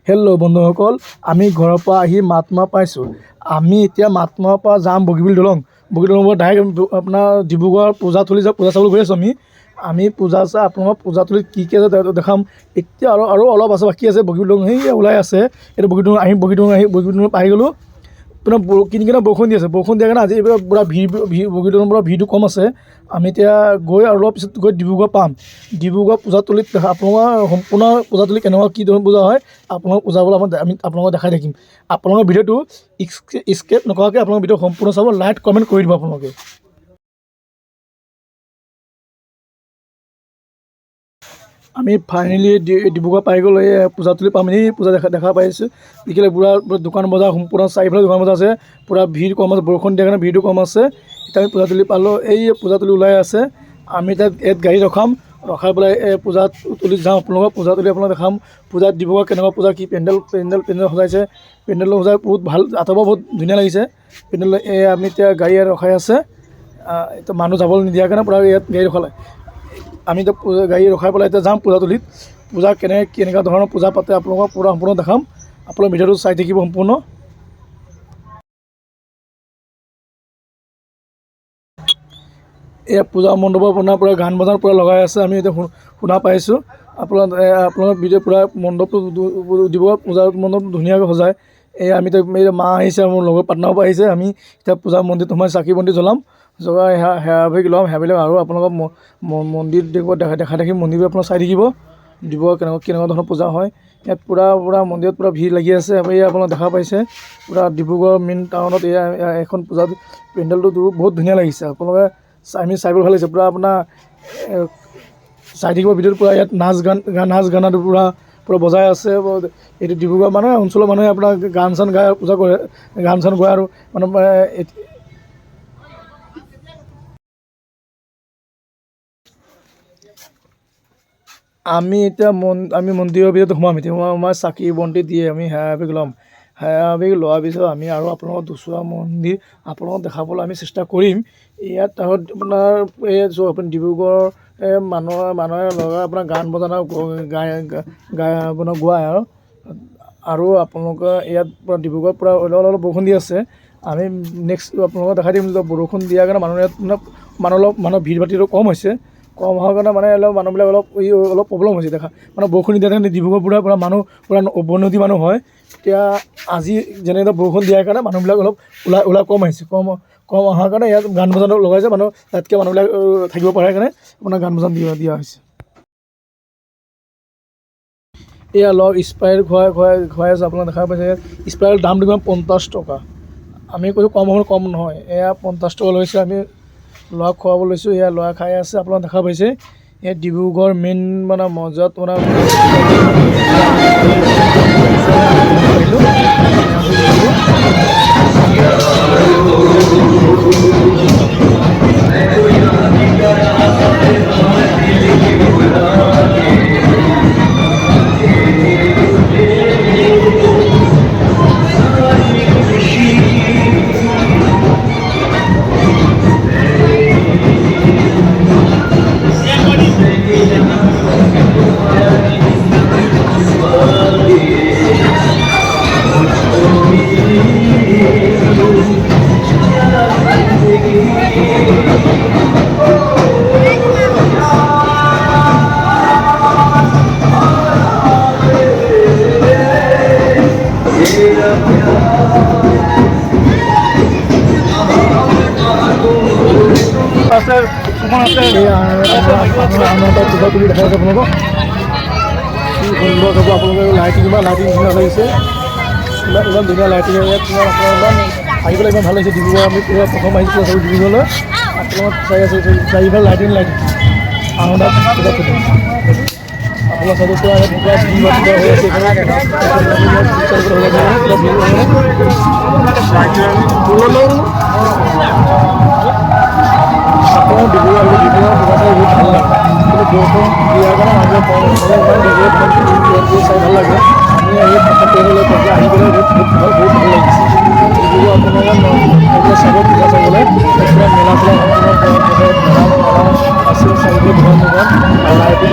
Hello' বন্ধুসকল, আমি ঘৰৰ পৰা আহি মাতমা পাইছোঁ। আমি এতিয়া মাতমাৰ পৰা যাম বগীবিল দলং পৰা ডাইৰেক্ট আপোনাৰ ডিব্ৰুগড় পূজাথলী পূজা চাবলৈ গৈ আছোঁ। আমি পূজা চাই আপোনালোকক পূজাথলীত কি আছে দেখাম। এতিয়া আৰু অলপ আছে, বাকী আছে। বগীবিল দলং সেই ওলাই আছে। এইটো বগীবিল দলং বগীবিল দলং পাই গ'লোঁ। আপোনাৰ কিনকিনা বৰষুণ দি আছে। বৰষুণ দিয়াৰ কাৰণে আজি এইবাৰ পূৰা বগীবিল দলঙৰ পৰা ভিৰটো কম আছে। আমি এতিয়া গৈ আৰু অলপ পিছত গৈ ডিব্ৰুগড় পাম। ডিব্ৰুগড় পূজাথলীত আপোনালোকৰ সম্পূৰ্ণ পূজাথলী কেনেকুৱা কি ধৰণৰ পূজা হয় আপোনালোকক পূজাবলৈ আমি আপোনালোকক দেখাই থাকিম। আপোনালোকৰ ভিডিঅ'টো স্কেপ নকৰাকৈ আপোনালোকৰ ভিডিঅ' সম্পূৰ্ণ চাব, লাইক কমেণ্ট কৰি দিব আপোনালোকে। আমি ফাইনেলি ডিব্ৰুগড় পাই গ'লোঁ। এই পূজাথলী পাম, এই পূজা দেখা পাইছোঁ। দেখিলে পুৰা দোকান বজাৰ সম্পূৰ্ণ চাৰিফালে দোকান বজাৰ আছে। পূৰা ভিৰ কম আছে, বৰষুণ দিয়াৰ কাৰণে ভিৰটো কম আছে। এতিয়া আমি পূজাথলী পালোঁ। এই পূজাথলী ওলাই আছে। আমি তাত ইয়াত গাড়ী ৰখাই পেলাই পূজাথলীত যাওঁ। আপোনালোকক পূজাথলী আপোনালোকক দেখাম। পূজাত ডিব্ৰুগড় কেনেকুৱা পূজা কি পেণ্ডেল সজাইছে। পেণ্ডেলো সজাই বহুত ভাল, আঁতৰ পৰা বহুত ধুনীয়া লাগিছে পেণ্ডেল। আমি এতিয়া গাড়ী ইয়াত ৰখাই আছে। এতিয়া মানুহ যাবলৈ নিদিয়াৰ কাৰণে পূৰা ইয়াত গাড়ী ৰখালে। আমি এতিয়া গাড়ী ৰখাই পেলাই এতিয়া যাম পূজাথলীত। পূজা কেনেকুৱা ধৰণৰ পূজা পাতে আপোনালোকক পূৰা সম্পূৰ্ণ দেখাম। আপোনালোকে ভিডিঅ'টো চাই থাকিব সম্পূৰ্ণ। এয়া পূজা মণ্ডপৰ আপোনাৰ পূৰা গান বজান পূৰা লগাই আছে। আমি এতিয়া শুনা পাইছোঁ। আপোনালোকৰ ভিডিঅ' পূৰা মণ্ডপটো দিব। পূজা মণ্ডপটো ধুনীয়াকৈ সজায়। আমি এতিয়া মা আহিছে, মোৰ লগৰ পাৰ্টনাৰৰ পৰা আহিছে। আমি এতিয়া পূজা মন্দিৰত সোমাই চাকি বন্তি জ্বলাম। জ্বলাই সেৱা ল'ম। সেৱা আৰু আপোনালোকক মন্দিৰ দেখাই থাকিম। মন্দিৰবোৰ আপোনালোক চাই থাকিব। ডিব্ৰুগড় কেনেকুৱা ধৰণৰ পূজা হয়। ইয়াত পূৰা মন্দিৰত পূৰা ভিৰ লাগি আছে। আপোনালোকে দেখা পাইছে পূৰা ডিব্ৰুগড় মেইন টাউনত এখন পূজা পেণ্ডেলটো বহুত ধুনীয়া লাগিছে। আপোনালোকে আমি চাই ভাল লাগিছে। পূৰা আপোনাৰ চাই থাকিব ভিডিঅ'ত। পূৰা ইয়াত নাচ গানটো পূৰা বজাই আছে। এইটো ডিব্ৰুগড় অঞ্চলৰ মানুহে আপোনাৰ গান চান গাই পূজা কৰে, গান চান গোৱা আৰু আমি এতিয়া মন্দিৰৰ ভিতৰত সোমাম। এতিয়া সোমাই চাকি বন্তি দিয়ে আমি সেৱা ল'ম। সেৱা লোৱাৰ পিছত আমি আৰু আপোনালোকক দুচৰা মন্দিৰ আপোনালোকক দেখাবলৈ আমি চেষ্টা কৰিম। ইয়াত আপোনাৰ আপুনি ডিব্ৰুগড়ৰ মানুহে লগাই আপোনাৰ গান বজানা গোৱাই আৰু আপোনালোকে ইয়াত পূৰা ডিব্ৰুগড়ত পূৰা অলপ বৰষুণ দি আছে। আমি নেক্সট আপোনালোকক দেখাই দিম। বৰষুণ দিয়াৰ কাৰণে মানুহ ইয়াত মানুহৰ ভিৰ ভাতিটো কম হৈছে। কম হোৱাৰ কাৰণে মানুহবিলাক অলপ প্ৰব্লেম হৈছে দেখা। বৰষুণ দিয়াৰ কাৰণে ডিব্ৰুগড় পূৰা মানুহ উভৈনদী মানুহ হয়। এতিয়া আজি যেনেকৈ বৰষুণ দিয়াৰ কাৰণে মানুহবিলাক অলপ ওলাই কম আহিছে। কম অহাৰ কাৰণে ইয়াত গান বজান লগাইছে। তাতকৈ মানুহবিলাক থাকিব পাৰে কাৰণে আপোনাৰ গান বজান দিয়া হৈছে। এয়া লগ স্প্ৰাইট খুৱাই আছে। আপোনালোকে দেখা পাইছে। স্প্ৰাইটৰ দাম কিমান 50 টকা। আমি কৈছোঁ কম নহয়। এয়া 50 টকা লৈছে। আমি ল'ৰাক খুৱাব লৈছোঁ। এয়া ল'ৰা খাই আছে। আপোনালোকে দেখা পাইছে। এই ডিব্ৰুগড় মেইন মজাত আছে সুমন আছে। পূজা তুলি দেখাই আছে আপোনালোকক। কি সুন্দৰ হ'ব। আপোনালোকে লাইটিং ধুনীয়া লাগিছে। ইমান ধুনীয়া লাইটিং ইয়াত ইমান আহিবলৈ ইমান ভাল লাগিছে। ডিব্ৰুগড় আমি প্ৰথম আহিছোঁ ডিব্ৰুগড়লৈ। আপোনালোক চাই আছে চাৰিফালে লাইটিং আনন্দ পূজা তুলি। আপোনাৰ চাইডৰ পৰা হৈ আছে। ডিব্ৰুগড় পূজা চাই বহুত ভাল লাগে। কিন্তু বৰষুণ দিয়াৰ কাৰণে মানুহে চাই ভাল লাগে। আমি আহি পেলাই বহুত ভাল লাগিছে। ডিব্ৰুগড় আপোনালোকে চাব পূজা চাবলৈ। মেলা আছে চাৰিফালে দোকান লাইটিং